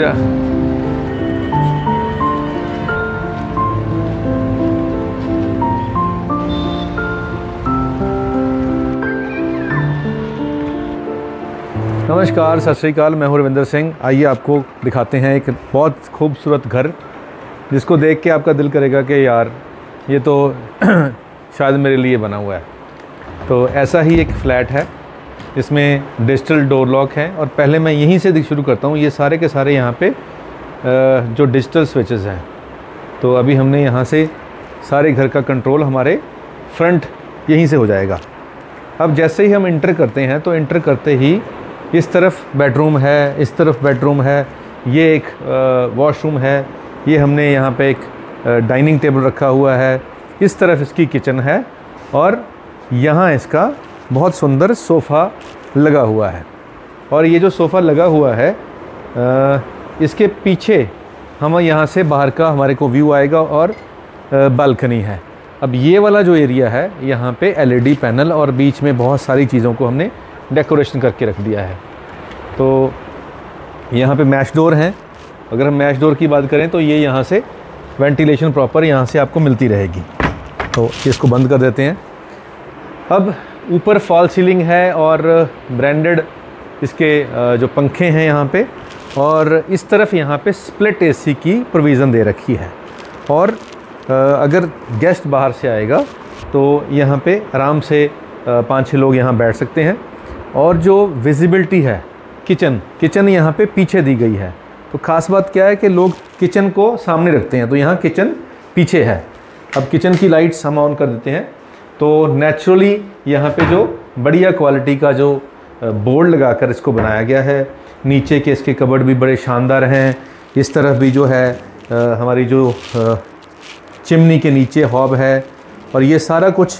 जा। नमस्कार, सत श्री अकाल। मैं हूं रविंदर सिंह। आइए आपको दिखाते हैं एक बहुत खूबसूरत घर जिसको देख के आपका दिल करेगा कि यार ये तो शायद मेरे लिए बना हुआ है। तो ऐसा ही एक फ़्लैट है, इसमें डिजिटल डोर लॉक है। और पहले मैं यहीं से शुरू करता हूँ। ये सारे के सारे यहाँ पे जो डिजिटल स्विचेस हैं, तो अभी हमने यहाँ से सारे घर का कंट्रोल हमारे फ्रंट यहीं से हो जाएगा। अब जैसे ही हम इंटर करते हैं तो इंटर करते ही इस तरफ बेडरूम है, इस तरफ बेडरूम है, ये एक वॉशरूम है, ये हमने यहाँ पे एक डाइनिंग टेबल रखा हुआ है, इस तरफ इसकी किचन है और यहाँ इसका बहुत सुंदर सोफ़ा लगा हुआ है। और ये जो सोफ़ा लगा हुआ है इसके पीछे हम यहाँ से बाहर का हमारे को व्यू आएगा और बालकनी है। अब ये वाला जो एरिया है यहाँ पे एलईडी पैनल और बीच में बहुत सारी चीज़ों को हमने डेकोरेशन करके रख दिया है। तो यहाँ पे मैश डोर हैं। अगर हम मैश डोर की बात करें तो ये यहाँ से वेंटिलेशन प्रॉपर यहाँ से आपको मिलती रहेगी। तो इसको बंद कर देते हैं। अब ऊपर फॉल सीलिंग है और ब्रांडेड इसके जो पंखे हैं यहाँ पे, और इस तरफ यहाँ पे स्प्लिट एसी की प्रोविज़न दे रखी है। और अगर गेस्ट बाहर से आएगा तो यहाँ पे आराम से 5-6 लोग यहाँ बैठ सकते हैं। और जो विजिबिलिटी है किचन यहाँ पे पीछे दी गई है। तो ख़ास बात क्या है कि लोग किचन को सामने रखते हैं, तो यहाँ किचन पीछे है। अब किचन की लाइट्स हम ऑन कर देते हैं तो नेचुरली यहाँ पे जो बढ़िया क्वालिटी का जो बोर्ड लगाकर इसको बनाया गया है। नीचे के इसके कबर्ड भी बड़े शानदार हैं। इस तरफ भी जो है हमारी जो चिमनी के नीचे हॉब है, और ये सारा कुछ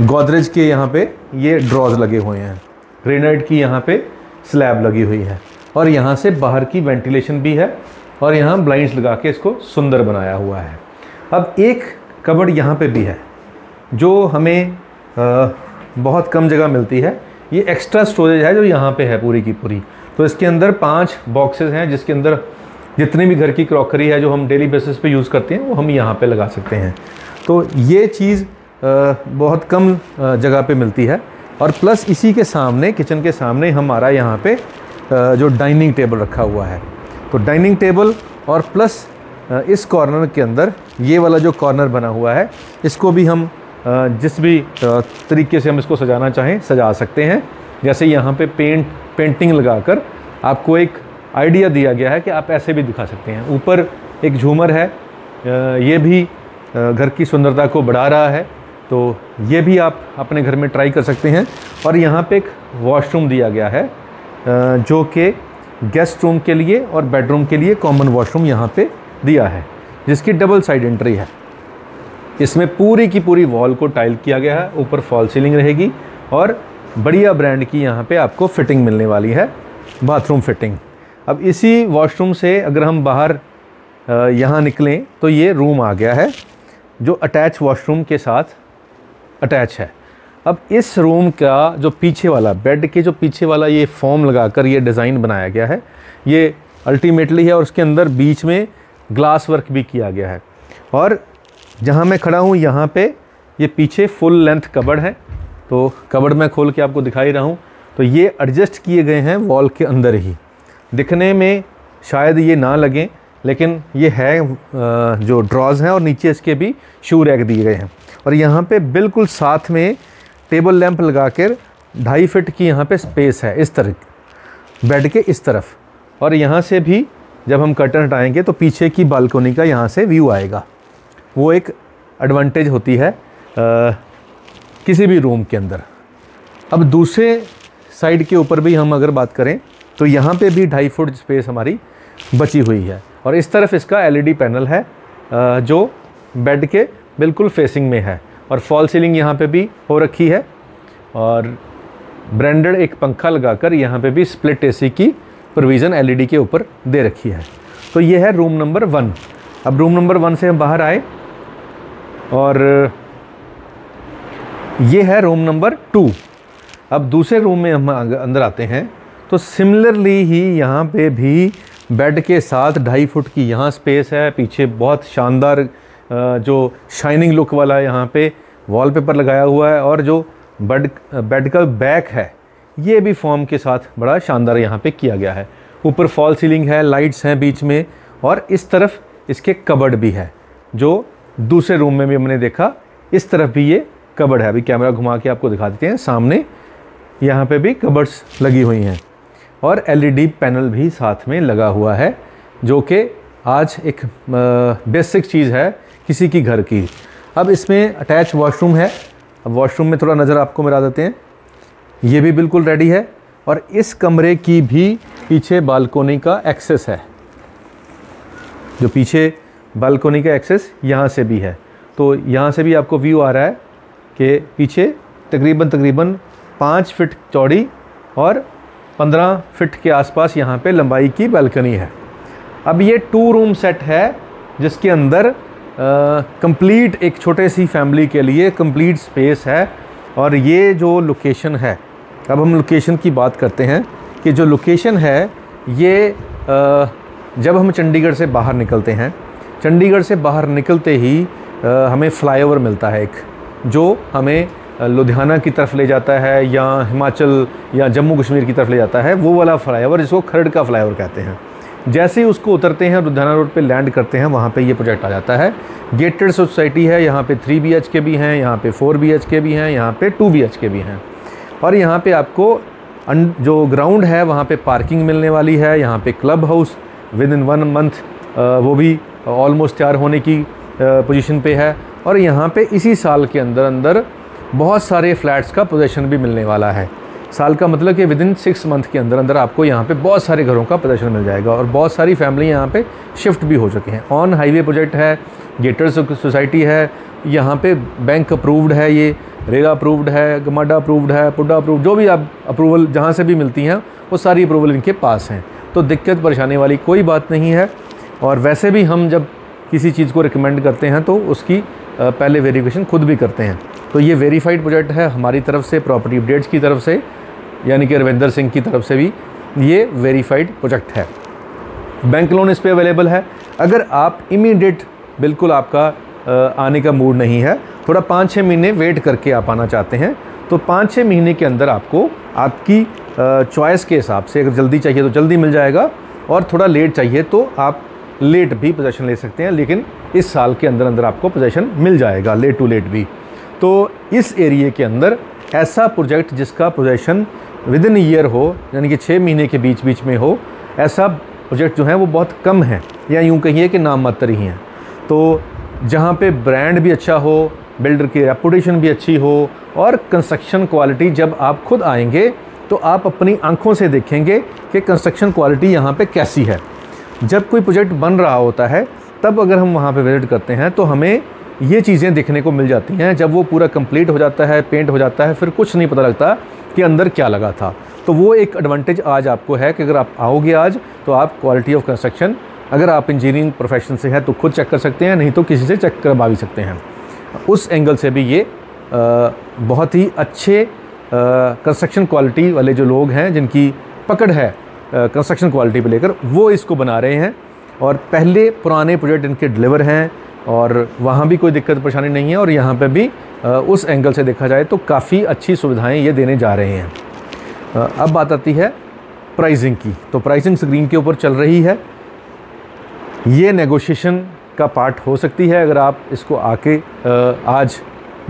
गोदरेज के यहाँ पे ये ड्रॉज लगे हुए हैं। ग्रेनाइट की यहाँ पे स्लैब लगी हुई है और यहाँ से बाहर की वेंटिलेशन भी है और यहाँ ब्लाइंड्स लगा के इसको सुंदर बनाया हुआ है। अब एक कबर्ड यहाँ पे भी है जो हमें बहुत कम जगह मिलती है। ये एक्स्ट्रा स्टोरेज है जो यहाँ पे है पूरी की पूरी। तो इसके अंदर 5 बॉक्सेस हैं जिसके अंदर जितनी भी घर की क्रॉकरी है जो हम डेली बेसिस पे यूज़ करते हैं वो हम यहाँ पे लगा सकते हैं। तो ये चीज़ बहुत कम जगह पे मिलती है। और प्लस इसी के सामने, किचन के सामने हमारा यहाँ पे जो डाइनिंग टेबल रखा हुआ है। तो डाइनिंग टेबल और प्लस इस कॉर्नर के अंदर ये वाला जो कॉर्नर बना हुआ है, इसको भी हम जिस भी तरीके से हम इसको सजाना चाहें सजा सकते हैं। जैसे यहाँ पे पेंटिंग लगाकर आपको एक आइडिया दिया गया है कि आप ऐसे भी दिखा सकते हैं। ऊपर एक झूमर है, ये भी घर की सुंदरता को बढ़ा रहा है। तो ये भी आप अपने घर में ट्राई कर सकते हैं। और यहाँ पे एक वॉशरूम दिया गया है जो कि गेस्ट रूम के लिए और बेडरूम के लिए कॉमन वॉशरूम यहाँ पे दिया है, जिसकी डबल साइड एंट्री है। इसमें पूरी की पूरी वॉल को टाइल किया गया है। ऊपर फॉल सीलिंग रहेगी और बढ़िया ब्रांड की यहाँ पे आपको फिटिंग मिलने वाली है, बाथरूम फिटिंग। अब इसी वॉशरूम से अगर हम बाहर यहाँ निकलें तो ये रूम आ गया है जो अटैच वॉशरूम के साथ अटैच है। अब इस रूम का जो पीछे वाला बेड के जो पीछे वाला ये फॉर्म लगाकर ये डिज़ाइन बनाया गया है, ये अल्टीमेटली है। और उसके अंदर बीच में ग्लास वर्क भी किया गया है। और जहाँ मैं खड़ा हूँ यहाँ पे ये पीछे फुल लेंथ कबर्ड है। तो कबर्ड मैं खोल के आपको दिखा ही रहा हूँ। तो ये एडजस्ट किए गए हैं वॉल के अंदर ही। दिखने में शायद ये ना लगें, लेकिन ये है जो ड्रॉज हैं और नीचे इसके भी शू रैक दिए गए हैं। और यहाँ पे बिल्कुल साथ में टेबल लैंप लगा कर 2.5 फीट की यहाँ पे स्पेस है इस तरह बेड के इस तरफ। और यहाँ से भी जब हम कर्टन हटाएंगे तो पीछे की बालकनी का यहाँ से व्यू आएगा। वो एक एडवांटेज होती है किसी भी रूम के अंदर। अब दूसरे साइड के ऊपर भी हम अगर बात करें तो यहाँ पे भी 2.5 फुट स्पेस हमारी बची हुई है। और इस तरफ इसका एलईडी पैनल है जो बेड के बिल्कुल फेसिंग में है। और फॉल सीलिंग यहाँ पे भी हो रखी है और ब्रांडेड एक पंखा लगाकर यहाँ पे भी स्प्लिट एसी की प्रोविज़न एलईडी के ऊपर दे रखी है। तो ये है रूम नंबर 1। अब रूम नंबर 1 से हम बाहर आए और ये है रूम नंबर 2। अब दूसरे रूम में हम अंदर आते हैं तो सिमिलरली ही यहाँ पे भी बेड के साथ 2.5 फुट की यहाँ स्पेस है। पीछे बहुत शानदार जो शाइनिंग लुक वाला यहाँ पे वॉलपेपर लगाया हुआ है, और जो बेड का बैक है ये भी फॉर्म के साथ बड़ा शानदार यहाँ पे किया गया है। ऊपर फॉल सीलिंग है, लाइट्स हैं बीच में, और इस तरफ इसके कबर्ड भी है, जो दूसरे रूम में भी हमने देखा। इस तरफ भी ये कबर्ड है। अभी कैमरा घुमा के आपको दिखा देते हैं। सामने यहाँ पे भी कबर्ड्स लगी हुई हैं, और LED पैनल भी साथ में लगा हुआ है, जो कि आज एक बेसिक चीज़ है किसी की घर की। अब इसमें अटैच वॉशरूम है। अब वॉशरूम में थोड़ा नज़र आपको मिला देते हैं। ये भी बिल्कुल रेडी है, और इस कमरे की भी पीछे बालकोनी का एक्सेस है। जो पीछे बालकोनी का एक्सेस यहाँ से भी है, तो यहाँ से भी आपको व्यू आ रहा है कि पीछे तकरीबन 5 फीट चौड़ी और 15 फीट के आसपास यहाँ पे लंबाई की बालकनी है। अब ये 2 रूम सेट है, जिसके अंदर कंप्लीट एक छोटे सी फैमिली के लिए कंप्लीट स्पेस है। और ये जो लोकेशन है, अब हम लोकेशन की बात करते हैं कि जो लोकेशन है ये जब हम चंडीगढ़ से बाहर निकलते हैं, चंडीगढ़ से बाहर निकलते ही हमें फ्लाईओवर मिलता है एक, जो हमें लुधियाना की तरफ ले जाता है, या हिमाचल या जम्मू कश्मीर की तरफ ले जाता है। वो वाला फ्लाईओवर जिसको खरड़ का फ्लाईओवर कहते हैं। जैसे ही उसको उतरते हैं, लुधियाना रोड पे लैंड करते हैं, वहाँ पे ये प्रोजेक्ट आ जाता है। गेटेड सोसाइटी है, यहाँ पे 3 BHK भी हैं, यहाँ पे 4 BHK भी हैं, यहाँ पे 2 BHK भी हैं। और यहाँ पे आपको जो ग्राउंड है वहाँ पे पार्किंग मिलने वाली है। यहाँ पे क्लब हाउस विदिन 1 मंथ वो भी ऑलमोस्ट तैयार होने की पोजीशन पे है। और यहाँ पे इसी साल के अंदर बहुत सारे फ्लैट्स का पोजेसन भी मिलने वाला है। साल का मतलब कि विदिन 6 मंथ के अंदर आपको यहाँ पे बहुत सारे घरों का पोजेसन मिल जाएगा, और बहुत सारी फैमिली यहाँ पे शिफ्ट भी हो चुके हैं। ऑन हाईवे प्रोजेक्ट है, गेटेड सोसाइटी है, यहाँ पे बैंक अप्रूव्ड है, ये रेरा अप्रूव्ड है, गमाडा अप्रूव्ड है, पुड्डा अप्रूव्ड, जो भी आप अप्रूवल जहाँ से भी मिलती हैं वो सारी अप्रूवल इनके पास हैं। तो दिक्कत परेशानी वाली कोई बात नहीं है। और वैसे भी हम जब किसी चीज़ को रिकमेंड करते हैं तो उसकी पहले वेरिफिकेशन खुद भी करते हैं। तो ये वेरीफाइड प्रोजेक्ट है हमारी तरफ से, प्रॉपर्टी अपडेट्स की तरफ से, यानी कि रविंदर सिंह की तरफ से भी ये वेरीफाइड प्रोजेक्ट है। बैंक लोन इस पे अवेलेबल है। अगर आप इमीडिएट बिल्कुल आपका आने का मूड नहीं है, थोड़ा 5-6 महीने वेट करके आप आना चाहते हैं, तो 5-6 महीने के अंदर आपको आपकी चॉइस के हिसाब से, अगर जल्दी चाहिए तो जल्दी मिल जाएगा, और थोड़ा लेट चाहिए तो आप लेट भी पोजेसन ले सकते हैं। लेकिन इस साल के अंदर आपको पोजेसन मिल जाएगा, लेट टू लेट भी। तो इस एरिए के अंदर ऐसा प्रोजेक्ट जिसका पोजेसन विदिन ईयर हो, यानी कि 6 महीने के बीच में हो, ऐसा प्रोजेक्ट जो है वो बहुत कम है, या यूँ कहिए कि नाम मात्र ही हैं। तो जहाँ पे ब्रांड भी अच्छा हो, बिल्डर की रेपुटेशन भी अच्छी हो, और कंस्ट्रक्शन क्वालिटी जब आप खुद आएंगे तो आप अपनी आंखों से देखेंगे कि कंस्ट्रक्शन क्वालिटी यहाँ पे कैसी है। जब कोई प्रोजेक्ट बन रहा होता है तब अगर हम वहाँ पे विजिट करते हैं तो हमें ये चीज़ें देखने को मिल जाती हैं। जब वो पूरा कंप्लीट हो जाता है, पेंट हो जाता है, फिर कुछ नहीं पता लगता कि अंदर क्या लगा था। तो वो एक एडवांटेज आज आपको है कि अगर आप आओगे आज तो आप क्वालिटी ऑफ कंस्ट्रक्शन, अगर आप इंजीनियरिंग प्रोफेशन से हैं तो खुद चेक कर सकते हैं, नहीं तो किसी से चेक करवा भी सकते हैं। उस एंगल से भी ये बहुत ही अच्छे कंस्ट्रक्शन क्वालिटी वाले जो लोग हैं, जिनकी पकड़ है कंस्ट्रक्शन क्वालिटी पे लेकर, वो इसको बना रहे हैं। और पहले पुराने प्रोजेक्ट इनके डिलीवर हैं, और वहाँ भी कोई दिक्कत परेशानी नहीं है। और यहाँ पे भी उस एंगल से देखा जाए तो काफ़ी अच्छी सुविधाएं ये देने जा रहे हैं। अब बात आती है प्राइसिंग की। तो प्राइसिंग स्क्रीन के ऊपर चल रही है। ये नेगोशिएशन का पार्ट हो सकती है। अगर आप इसको आके आज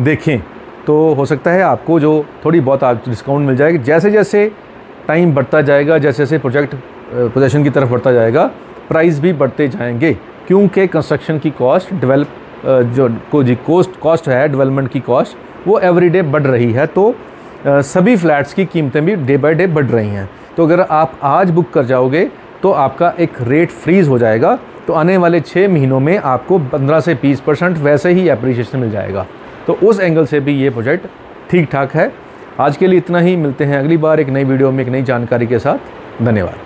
देखें तो हो सकता है आपको जो थोड़ी बहुत आप डिस्काउंट मिल जाएगी। जैसे जैसे टाइम बढ़ता जाएगा, जैसे जैसे प्रोजेक्ट पोजेसन की तरफ बढ़ता जाएगा, प्राइस भी बढ़ते जाएंगे, क्योंकि कंस्ट्रक्शन की कॉस्ट कॉस्ट है, डेवलपमेंट की कॉस्ट वो एवरीडे बढ़ रही है। तो सभी फ्लैट्स की कीमतें भी डे बाय डे बढ़ रही हैं। तो अगर आप आज बुक कर जाओगे तो आपका एक रेट फ्रीज़ हो जाएगा। तो आने वाले 6 महीनों में आपको 15 से 20% वैसे ही एप्रीशिएशन मिल जाएगा। तो उस एंगल से भी ये प्रोजेक्ट ठीक ठाक है। आज के लिए इतना ही। मिलते हैं अगली बार एक नई वीडियो में एक नई जानकारी के साथ। धन्यवाद।